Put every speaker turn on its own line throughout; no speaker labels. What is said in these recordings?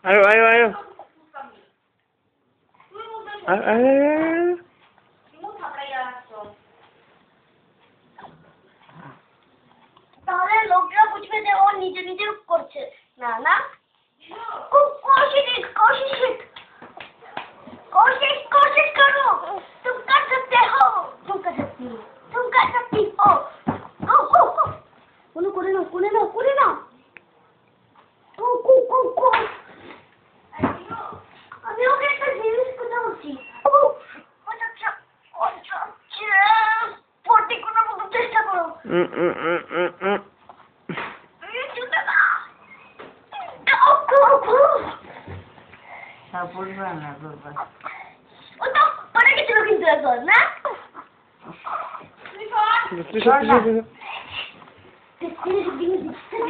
Ayo, ayo, ayo. Ayo, ayo, ayo.
তাহলে লোকরা বুঝবে যে ও নিজে নিজে করছে না না খুব कोशिश करो तुम कर सकते हो तुम कर सकती हो कोने ना আমি ওকে একটা জিনিস কথা বলছি পটি কোনো মতো চেষ্টা করো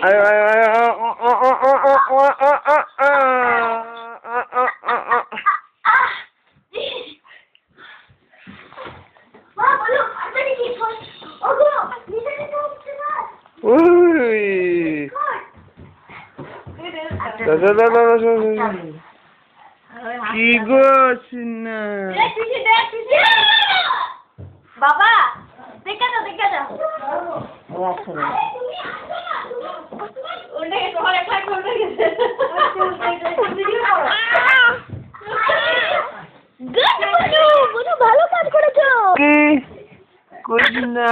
Ayo, ayo, ayo. কি গো সিনা
বাবা দেখা যাও ওটা তোমার একটা করবে গেছে গুড ভালো কাজ করেছো
কি কই না